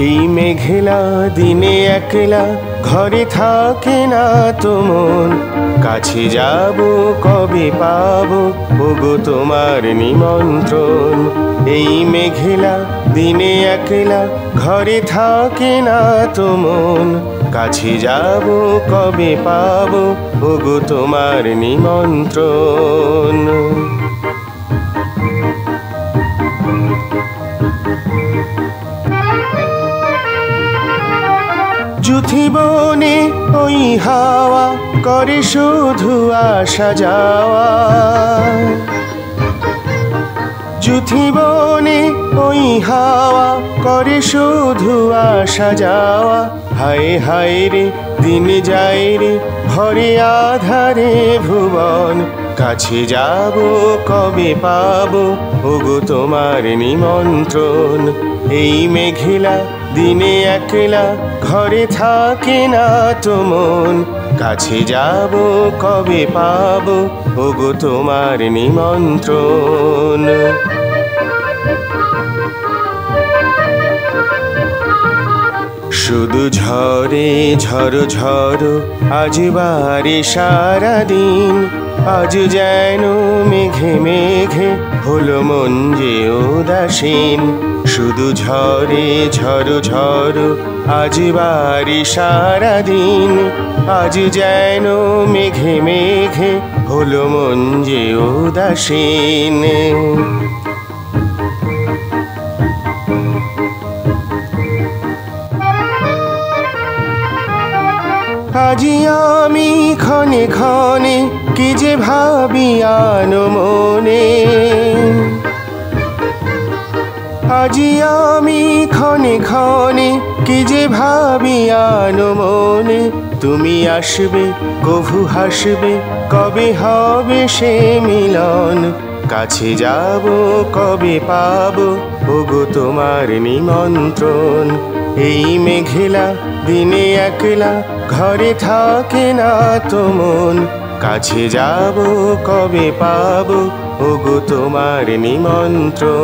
এই মেঘলা দিনে একলা ঘরে থাকে না তো মন, কাছে যাব কবে পাবো ওগো তোমার নিমন্ত্রণ। এই মেঘলা দিনে একলা ঘরে থাকে না তো মন, কাছে যাব কবে পাবো ওগো তোমার নিমন্ত্রণ। যুথি বনে ওই হাওয়া করে শুধু আসা যাওয়া, যুথি বনে ওই হাওয়া করে শুধু আসা যাওয়া। হায় হায় রে দিন যায় রে ভরে আধারে ভুবন, কাছে যাব কবে পাবো ওগো তোমার নিমন্ত্রণ। এই মেঘলা দিনে একলা ঘরে থাকে না তো মন, কাছে যাব কবে পাবো ওগো তোমার নিমন্ত্রণ। শুধু ঝরে ঝড়ো ঝড়ো আজ বারে সারাদিন, আজ যেন মেঘে মেঘে হলো মন যে উদাসীন। শুধু ঝরে ঝড়ো ঝড়ো আজ বারে সারাদিন, আজ যেন মেঘে মেঘে হলো মন যে উদাসীন। আজি আমি ক্ষণে ক্ষণে কি যে ভাবি আনো মনে, আজি আমি ক্ষণে ক্ষণে কি যে ভাবি আনো মনে। তুমি আসবে কভু হাসবে কবে হবে সে মিলন, কাছে যাব কবে পাবো ওগো তোমার নিমন্ত্রণ। এই মেঘলা দিনে একলা ঘরে থাকে না তো মন, কাছে যাব কবে পাবো ওগো তোমার নিমন্ত্রণ।